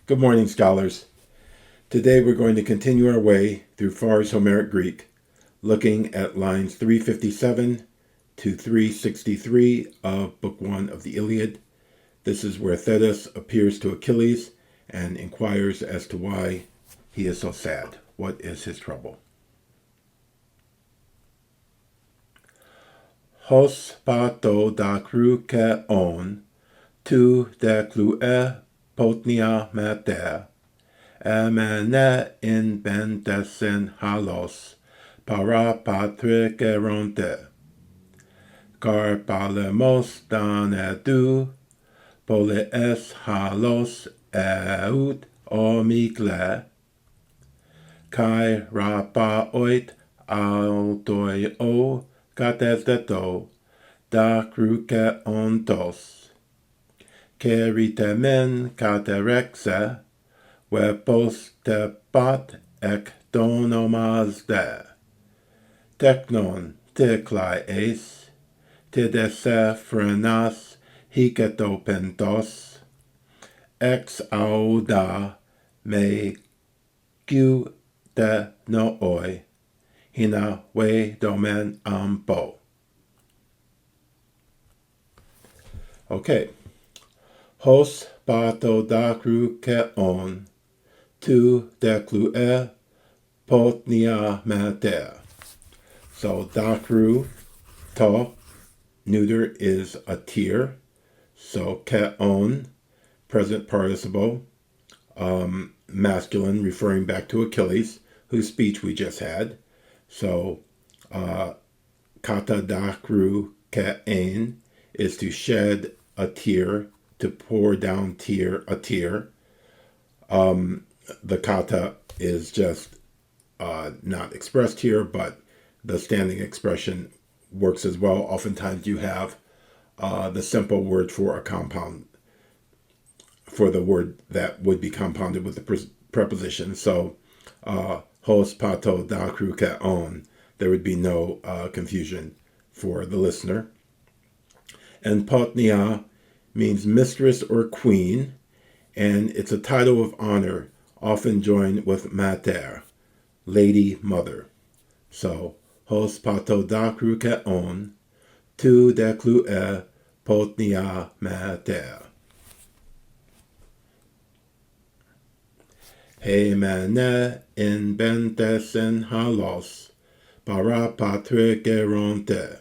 Good morning, scholars. Today we're going to continue our way through Far's Homeric Greek, looking at lines 357 to 363 of Book 1 of the Iliad. This is where Thetis appears to Achilles and inquires as to why he is so sad. What is his trouble? Hos pato dakru ke on, tu declue potnia mater, emene in bentesen halos, para patrikeronte, car palemos dan edu, poles halos eut omigle, kai rapaoit autoi o katesteto, da cruce ontos, keritemen katerexe, wepos te pat ek donomas de, teknon te klai eis, te dese frenas hiketopentos, ex auda me q de nooi, hina we domen ampo. Okay. Hos pato dakru ke on, tu declue potnia mater. So dakru, to, neuter is a tier. So ke on, present participle, masculine, referring back to Achilles, whose speech we just had. So kata dakru ke ein is to shed a tear, to pour down a tear. The kata is just not expressed here, but the standing expression works as well. Oftentimes you have the simple word for a compound, for the word that would be compounded with the preposition. So, hos pato dakru ke on, there would be no confusion for the listener. And potnia means mistress or queen, and it's a title of honor, often joined with mater, lady, mother. So, hos pato dakru ke on, tu declue potnia mater. Hemene in bentesen halos, para patrikeronte.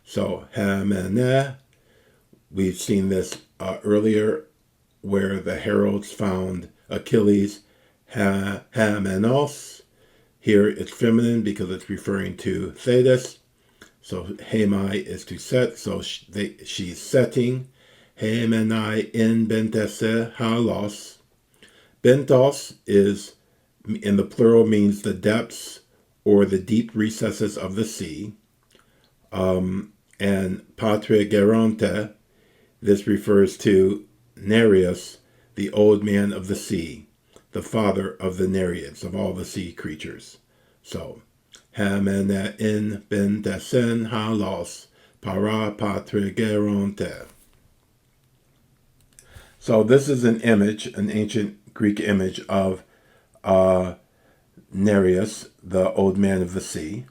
So, hemene, we've seen this earlier where the heralds found Achilles hamenos. Here it's feminine because it's referring to Thetis. So hemai is to set, so she's setting. Hemenai in bentese halos. Bentos is, in the plural, means the depths or the deep recesses of the sea. And patre geronte, this refers to Nereus, the old man of the sea, the father of the Nereids, of all the sea creatures. So, hamene in bentesen halos, para patre geronte. So this is an image, an ancient Greek image of Nereus, the old man of the sea.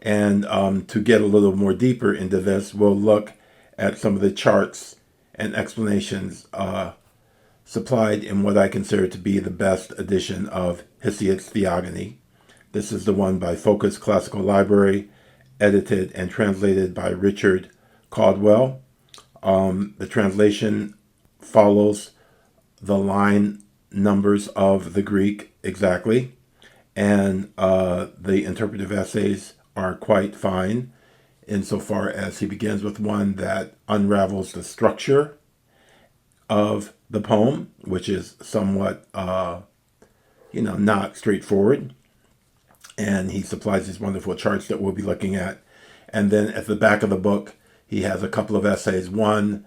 And to get a little more deeper into this, we'll look at some of the charts and explanations supplied in what I consider to be the best edition of Hesiod's Theogony. This is the one by Focus Classical Library, edited and translated by Richard Caldwell. The translation follows the line numbers of the Greek exactly, and the interpretive essays are quite fine insofar as he begins with one that unravels the structure of the poem, which is somewhat, not straightforward. And he supplies these wonderful charts that we'll be looking at. And then at the back of the book, he has a couple of essays. One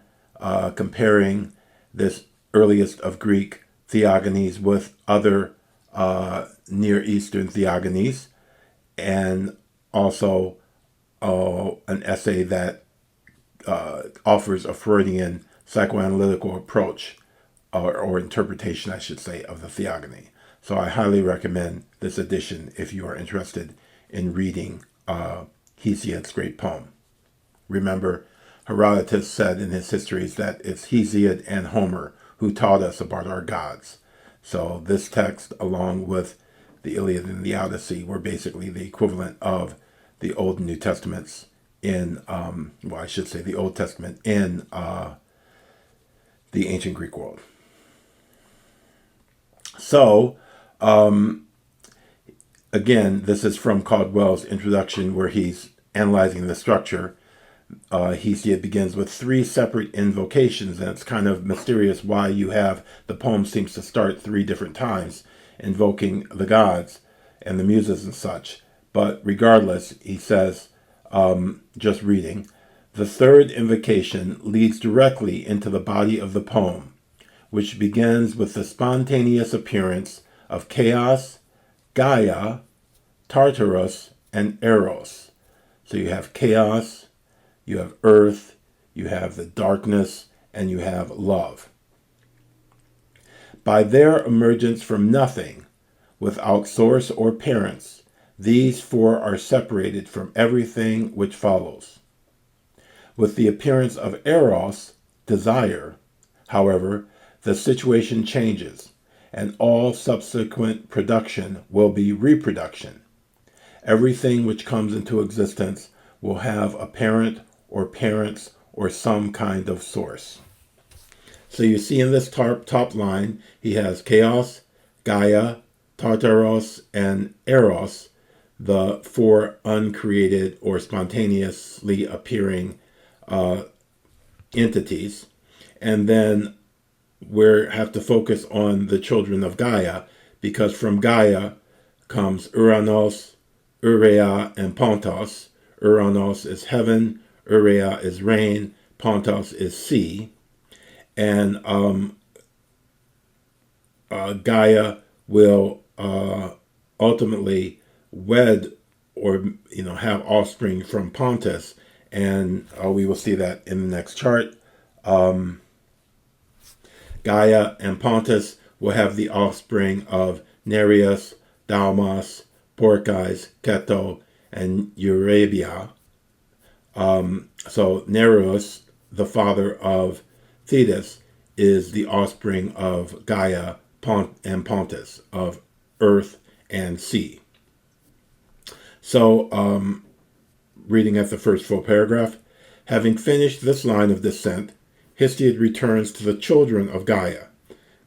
comparing this earliest of Greek theogonies with other Near Eastern theogonies, and also an essay that offers a Freudian psychoanalytical approach, or interpretation, I should say, of the Theogony. So I highly recommend this edition if you are interested in reading Hesiod's great poem. Remember, Herodotus said in his histories that it's Hesiod and Homer who taught us about our gods. So this text, along with the Iliad and the Odyssey, were basically the equivalent of the Old and New Testaments in, I should say the Old Testament in the ancient Greek world. So, again, this is from Caldwell's introduction where he's analyzing the structure. Hesiod begins with 3 separate invocations, and it's kind of mysterious why you have the poem seems to start 3 different times, invoking the gods and the muses and such. But regardless, he says, just reading, the 3rd invocation leads directly into the body of the poem, which begins with the spontaneous appearance of Chaos, Gaia, Tartarus, and Eros. So you have chaos, you have earth, you have the darkness, and you have love. By their emergence from nothing, without source or parents, these 4 are separated from everything which follows. With the appearance of Eros, desire, however, the situation changes, and all subsequent production will be reproduction. Everything which comes into existence will have a parent or parents or some kind of source. So you see in this top line, he has Chaos, Gaia, Tartaros, and Eros, the 4 uncreated or spontaneously appearing entities. And then we have to focus on the children of Gaia, because from Gaia comes Uranos, Urea, and Pontos. Uranos is heaven, Urea is rain, Pontos is sea. And Gaia will ultimately wed or have offspring from Pontus, and we will see that in the next chart. Gaia and Pontus will have the offspring of Nereus, Dalmas, Porkis, Keto, and Eurybia. So Nereus, the father of Thetis, is the offspring of Gaia and Pontus, of earth and sea. So, reading at the first full paragraph, having finished this line of descent, Hesiod returns to the children of Gaia,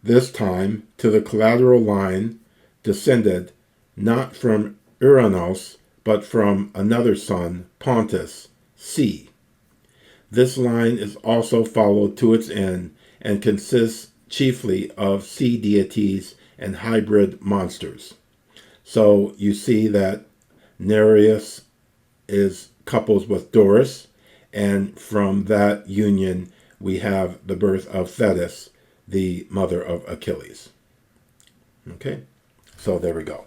this time to the collateral line descended not from Uranos, but from another son, Pontus, sea. This line is also followed to its end and consists chiefly of sea deities and hybrid monsters. So you see that Nereus is couples with Doris, and from that union we have the birth of Thetis, the mother of Achilles. Okay, so there we go.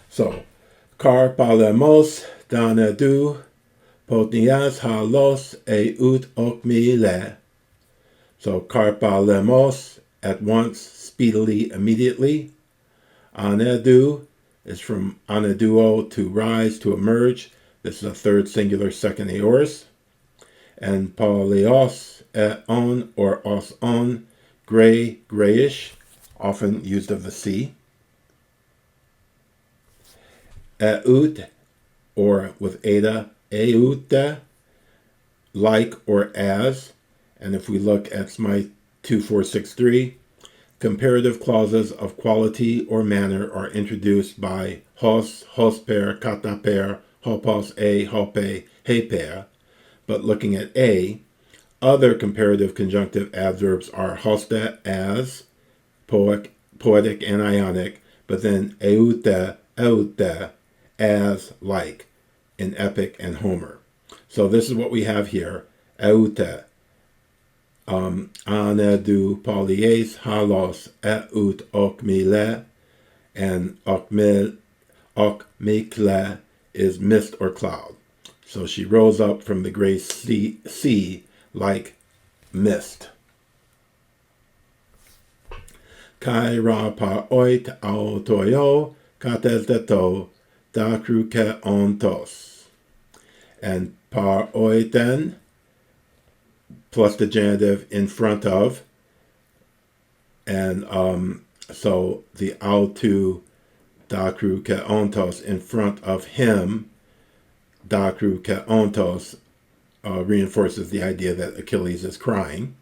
So, Karpalemos danedou potnias halos eut okmile. So, Karpalemos, at once, speedily, immediately. Anedou is from aneduo, to rise, to emerge. This is a third singular second aorist. And Paleos on or os on, gray, grayish, often used of the sea. Eut, or with eta, eute, like or as. And if we look at Smythe 2463, comparative clauses of quality or manner are introduced by hos, hosper, kataper, hopos a, hope, heper. But looking at a, other comparative conjunctive adverbs are hosta, as, poetic and ionic, but then eute, eute, as, like, in Epic and Homer. So this is what we have here, eute, anedou polies halos eut okmile, and okmikle is mist or cloud. So she rose up from the gray sea like mist. Kai ra pa oit autoyo kates deto da kruke ontos. And par oiten plus the genitive in front of. And so the autu dakru ke ontos in front of him, dakru ke ontos, reinforces the idea that Achilles is crying.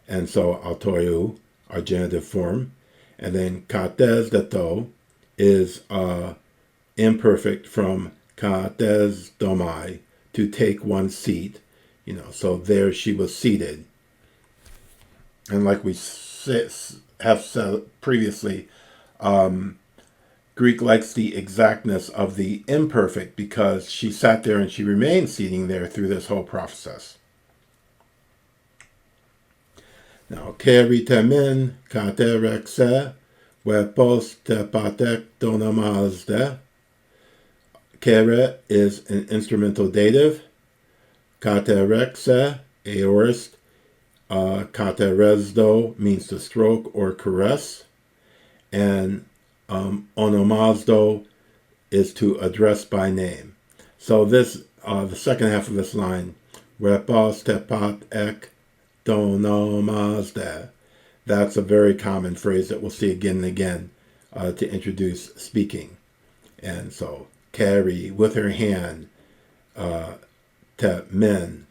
And so autoyu, our genitive form. And then kates deto is imperfect from kates domai, to take one's seat. So there she was seated. And like we have said previously, Greek likes the exactness of the imperfect because she sat there and she remained sitting there through this whole process. Now, keritemin katerexe wepos tepatek donamazde. Kere is an instrumental dative. Katerexe, aorist. Katerezdo means to stroke or caress. And onomazdo is to address by name. So this, the second half of this line, repos tepat ek donomazde, that's a very common phrase that we'll see again and again to introduce speaking. And so, carry with her hand, te men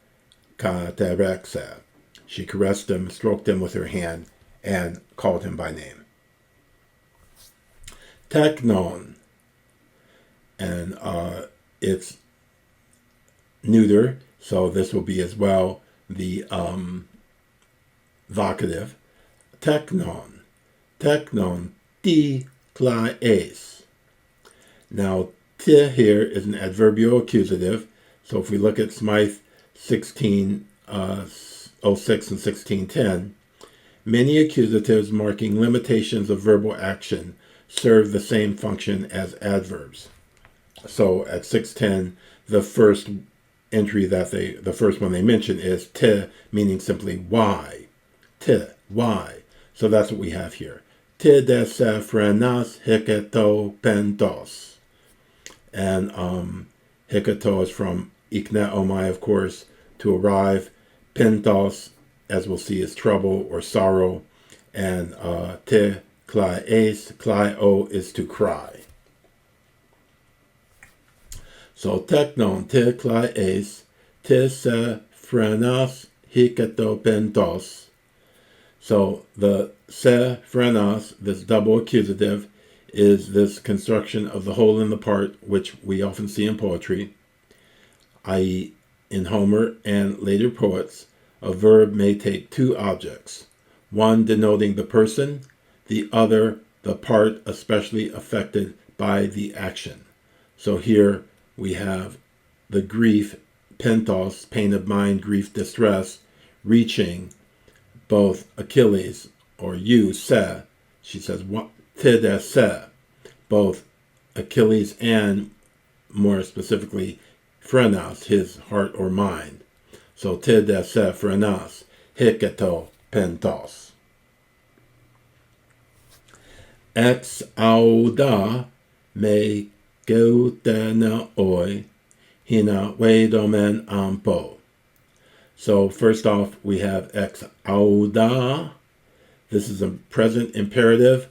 katerexe. She caressed him, stroked him with her hand, and called him by name. Teknon, and it's neuter, so this will be as well the vocative. Teknon, ti klaes. Now, ti here is an adverbial accusative, so if we look at Smythe 1606 and 1610, many accusatives marking limitations of verbal action serve the same function as adverbs. So at 610, the first entry the first one they mention is te, meaning simply why. Te, why. So that's what we have here. Te dese frenas hiketo pentos. And hiketo is from ikneomai, of course, to arrive. Pentos, as we'll see, is trouble or sorrow. And te klaes, klaio is to cry. So teknon te klaes, te se frenas hiketo pentos. So the se frenas, this double accusative, is this construction of the whole and the part, which we often see in poetry, i.e., in Homer and later poets, a verb may take two objects, one denoting the person, the other the part especially affected by the action. So here we have the grief, pentos, pain of mind, grief, distress, reaching both Achilles, or you, se, she says, te de se, both Achilles and, more specifically, phrenos, his heart or mind. So te de se phrenos, hiketo pentos. Ex auda me geutena oi, hina vedomen ampo. So first off, we have ex auda. This is a present imperative,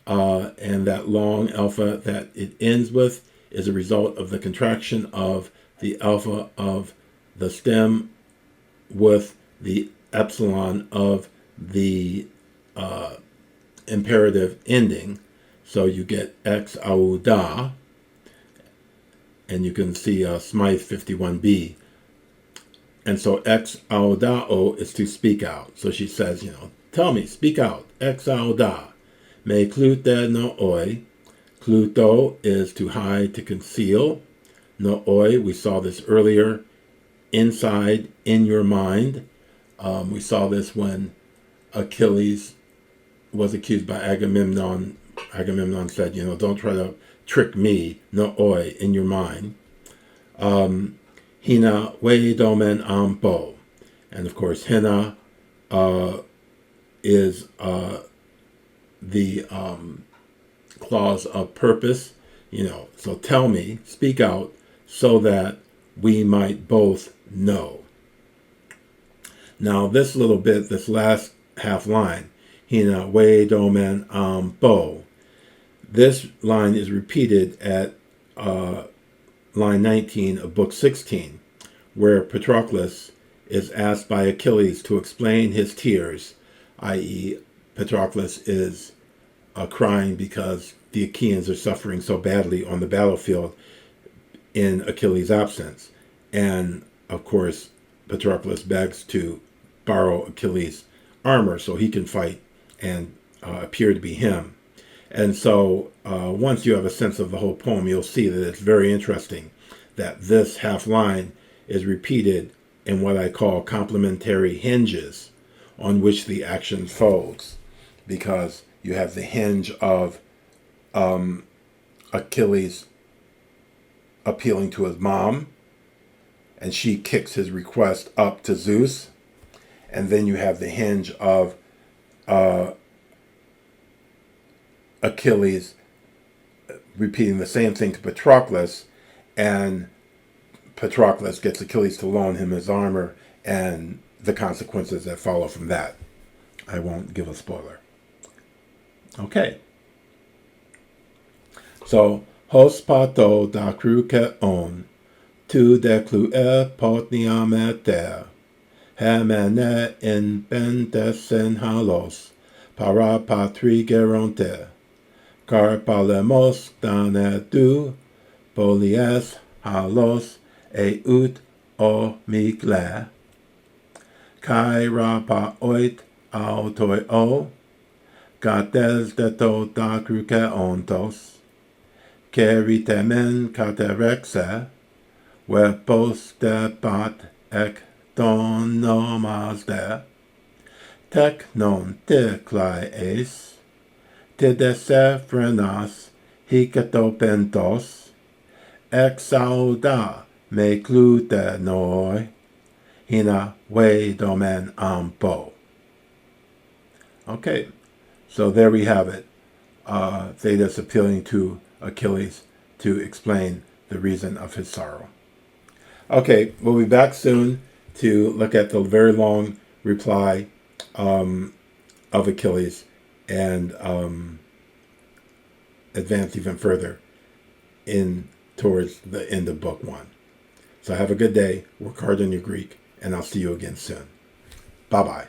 and that long alpha that it ends with is a result of the contraction of the alpha of the stem with the epsilon of the imperative ending. So you get ex auda, and you can see Smythe 51b. And so ex audao is to speak out. So she says, tell me, speak out. Ex auda. Me klute no oi. Kluto is to hide, to conceal. No oi, we saw this earlier. Inside, in your mind. We saw this when Achilles was accused by Agamemnon. Agamemnon said, don't try to trick me. No oi, in your mind. Hina weidomen ambo. And of course, hina is the clause of purpose. So tell me, speak out, so that we might both know. Now, this little bit, this last half line, hina weidomen ambo. This line is repeated at line 19 of book 16, where Patroclus is asked by Achilles to explain his tears, i.e., Patroclus is crying because the Achaeans are suffering so badly on the battlefield in Achilles' absence. And, of course, Patroclus begs to borrow Achilles' armor so he can fight and appear to be him. And so once you have a sense of the whole poem, you'll see that it's very interesting that this half line is repeated in what I call complementary hinges on which the action folds, because you have the hinge of Achilles appealing to his mom, and she kicks his request up to Zeus. And then you have the hinge of Achilles repeating the same thing to Patroclus, and Patroclus gets Achilles to loan him his armor, and the consequences that follow from that. I won't give a spoiler. Okay. So, hos pato da cruce on, tu declu potniam eter, hemene in bentes en halos, para patri geronte, carpalemos dane du, polies halos eut o migle, kai rapa oit autoi o, gates deto da cruce ontos, keritemen caterexe, wepos debat ek donomas de, tec non te clai es, te dese frenas hicatopentos, exauda me clute noi, hina weidomen ambo. Okay, so there we have it. Thetis appealing to Achilles to explain the reason of his sorrow. Okay, we'll be back soon to look at the very long reply of Achilles and advance even further in towards the end of book 1. So have a good day, work hard on your Greek, and I'll see you again soon. Bye-bye.